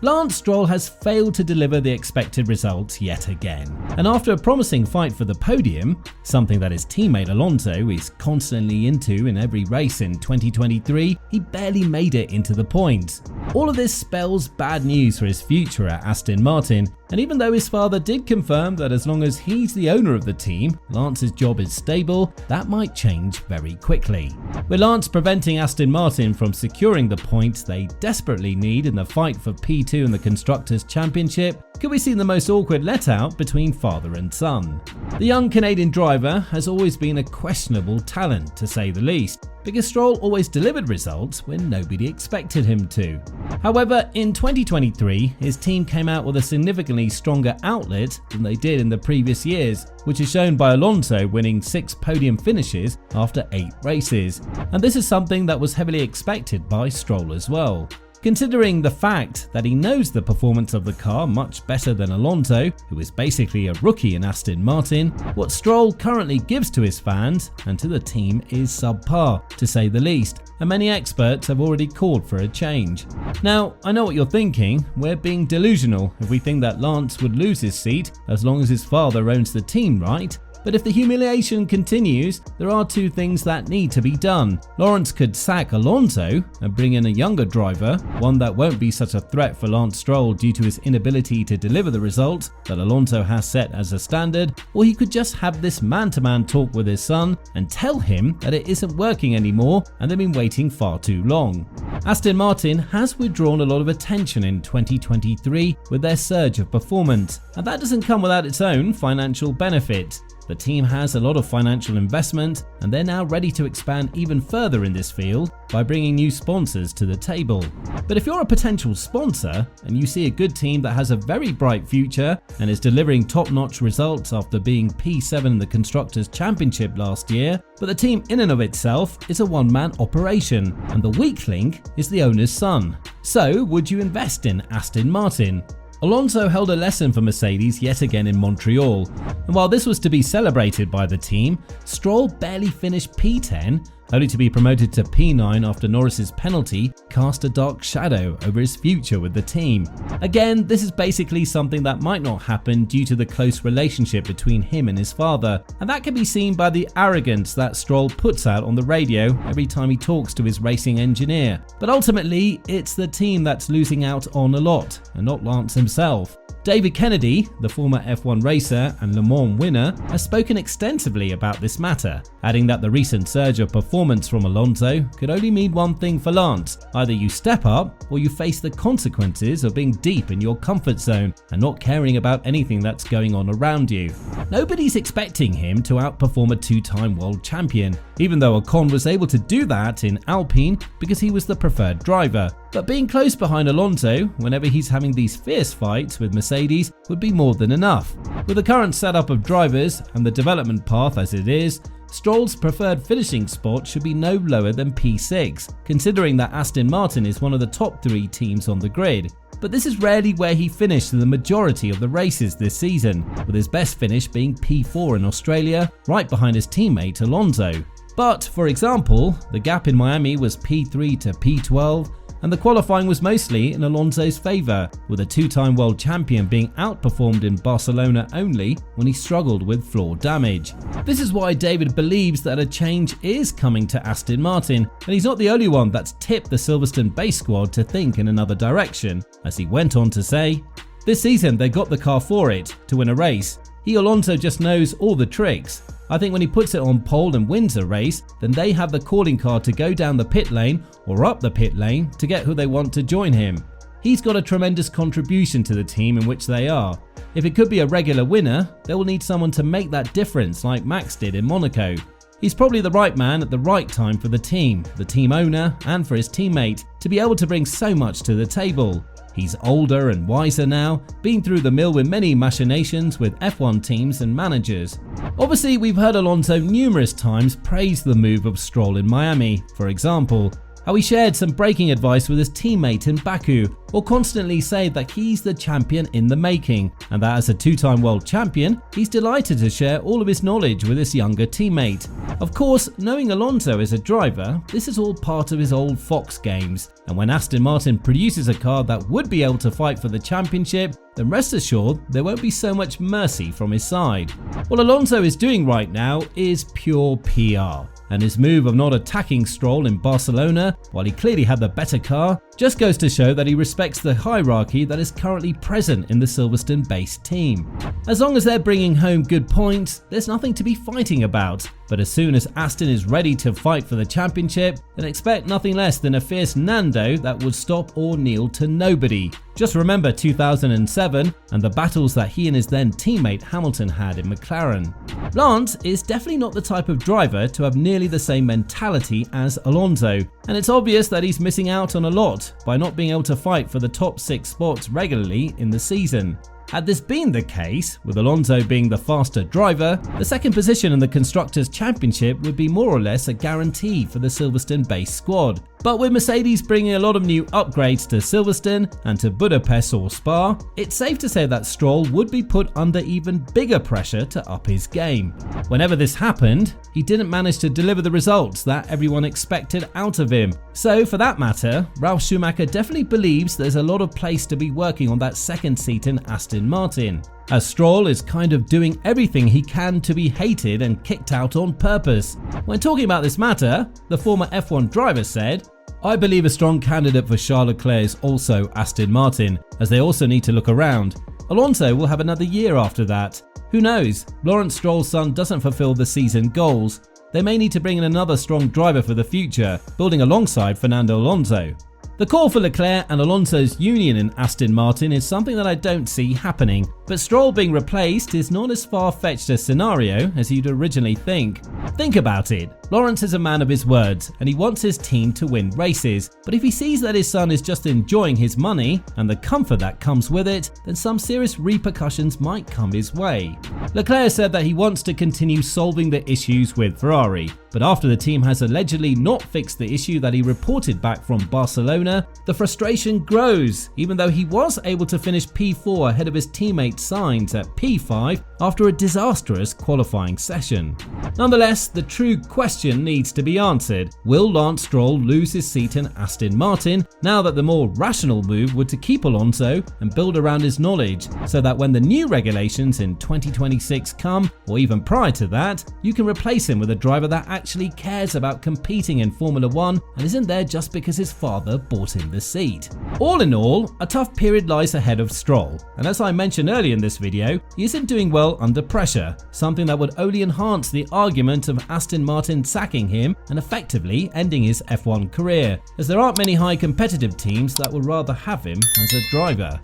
Lawrence Stroll has failed to deliver the expected results yet again. And after a promising fight for the podium, something that his teammate Alonso is constantly into in every race in 2023, he barely made it into the points. All of this spells bad news for his future at Aston Martin, and even though his father did confirm that as long as he's the owner of the team, Lance's job is stable, that might change very quickly. With Lance preventing Aston Martin from securing the points they desperately need in the fight for P2 in the Constructors' Championship, could we see the most awkward let-out between father and son? The young Canadian driver has always been a questionable talent, to say the least, because Stroll always delivered results when nobody expected him to. However, in 2023, his team came out with a significantly stronger outlet than they did in the previous years, which is shown by Alonso winning 6 podium finishes after 8 races. And this is something that was heavily expected by Stroll as well. Considering the fact that he knows the performance of the car much better than Alonso, who is basically a rookie in Aston Martin, what Stroll currently gives to his fans and to the team is subpar, to say the least, and many experts have already called for a change. Now, I know what you're thinking, we're being delusional if we think that Lance would lose his seat as long as his father owns the team, right? But if the humiliation continues, there are 2 things that need to be done. Lawrence could sack Alonso and bring in a younger driver, one that won't be such a threat for Lance Stroll due to his inability to deliver the results that Alonso has set as a standard, or he could just have this man-to-man talk with his son and tell him that it isn't working anymore and they've been waiting far too long. Aston Martin has withdrawn a lot of attention in 2023 with their surge of performance, and that doesn't come without its own financial benefit. The team has a lot of financial investment and they're now ready to expand even further in this field by bringing new sponsors to the table. But if you're a potential sponsor and you see a good team that has a very bright future and is delivering top-notch results after being P7 in the Constructors' Championship last year, but the team in and of itself is a one-man operation and the weak link is the owner's son. So would you invest in Aston Martin? Alonso held a lesson for Mercedes yet again in Montreal, and while this was to be celebrated by the team, Stroll barely finished P10, only to be promoted to P9 after Norris's penalty cast a dark shadow over his future with the team. Again, this is basically something that might not happen due to the close relationship between him and his father, and that can be seen by the arrogance that Stroll puts out on the radio every time he talks to his racing engineer. But ultimately, it's the team that's losing out on a lot, and not Lance himself. David Kennedy, the former F1 racer and Le Mans winner, has spoken extensively about this matter, adding that the recent surge of performance from Alonso could only mean one thing for Lance: either you step up or you face the consequences of being deep in your comfort zone and not caring about anything that's going on around you. Nobody's expecting him to outperform a 2-time world champion, even though Ocon was able to do that in Alpine because he was the preferred driver. But being close behind Alonso whenever he's having these fierce fights with Mercedes would be more than enough. With the current setup of drivers and the development path as it is, Stroll's preferred finishing spot should be no lower than P6, considering that Aston Martin is one of the top 3 teams on the grid. But this is rarely where he finished in the majority of the races this season, with his best finish being P4 in Australia, right behind his teammate Alonso. But, for example, the gap in Miami was P3 to P12, and the qualifying was mostly in Alonso's favour, with a 2-time world champion being outperformed in Barcelona only when he struggled with floor damage. This is why David believes that a change is coming to Aston Martin, and he's not the only one that's tipped the Silverstone base squad to think in another direction, as he went on to say, "This season they got the car for it, to win a race. Alonso just knows all the tricks. I think when he puts it on pole and wins a race, then they have the calling card to go down the pit lane or up the pit lane to get who they want to join him. He's got a tremendous contribution to the team in which they are. If it could be a regular winner, they will need someone to make that difference like Max did in Monaco. He's probably the right man at the right time for the team owner, and for his teammate to be able to bring so much to the table. He's older and wiser now, been through the mill with many machinations with F1 teams and managers." Obviously, we've heard Alonso numerous times praise the move of Stroll in Miami, for example, how he shared some braking advice with his teammate in Baku, or constantly said that he's the champion in the making, and that as a two-time world champion, he's delighted to share all of his knowledge with his younger teammate. Of course, knowing Alonso as a driver, this is all part of his old Fox games, and when Aston Martin produces a car that would be able to fight for the championship, then rest assured there won't be so much mercy from his side. What Alonso is doing right now is pure PR, and his move of not attacking Stroll in Barcelona, while he clearly had the better car, just goes to show that he respects the hierarchy that is currently present in the Silverstone-based team. As long as they're bringing home good points, there's nothing to be fighting about, but as soon as Aston is ready to fight for the championship, then expect nothing less than a fierce Nando that would stop or kneel to nobody. Just remember 2007 and the battles that he and his then teammate Hamilton had in McLaren. Lance is definitely not the type of driver to have nearly the same mentality as Alonso, and it's obvious that he's missing out on a lot by not being able to fight for the top 6 spots regularly in the season. Had this been the case, with Alonso being the faster driver, the second position in the Constructors' Championship would be more or less a guarantee for the Silverstone-based squad. But with Mercedes bringing a lot of new upgrades to Silverstone and to Budapest or Spa, it's safe to say that Stroll would be put under even bigger pressure to up his game. Whenever this happened, he didn't manage to deliver the results that everyone expected out of him. So for that matter, Ralf Schumacher definitely believes there's a lot of place to be working on that second seat in Aston Martin, as Stroll is kind of doing everything he can to be hated and kicked out on purpose. When talking about this matter, the former F1 driver said, "I believe a strong candidate for Charles Leclerc is also Aston Martin, as they also need to look around. Alonso will have another year after that. Who knows, Lawrence Stroll's son doesn't fulfill the season goals. They may need to bring in another strong driver for the future, building alongside Fernando Alonso." The call for Leclerc and Alonso's union in Aston Martin is something that I don't see happening, but Stroll being replaced is not as far-fetched a scenario as you'd originally think. Think about it. Lawrence is a man of his words, and he wants his team to win races, but if he sees that his son is just enjoying his money and the comfort that comes with it, then some serious repercussions might come his way. Leclerc said that he wants to continue solving the issues with Ferrari, but after the team has allegedly not fixed the issue that he reported back from Barcelona, the frustration grows, even though he was able to finish P4 ahead of his teammate Sainz at P5 after a disastrous qualifying session. Nonetheless, the true question needs to be answered. Will Lance Stroll lose his seat in Aston Martin now that the more rational move would to keep Alonso and build around his knowledge, so that when the new regulations in 2026 come, or even prior to that, you can replace him with a driver that actually cares about competing in Formula 1 and isn't there just because his father bought him the seat. All in all, a tough period lies ahead of Stroll, and as I mentioned earlier in this video, he isn't doing well under pressure, something that would only enhance the argument of Aston Martin sacking him and effectively ending his F1 career, as there aren't many high competitive teams that would rather have him as a driver.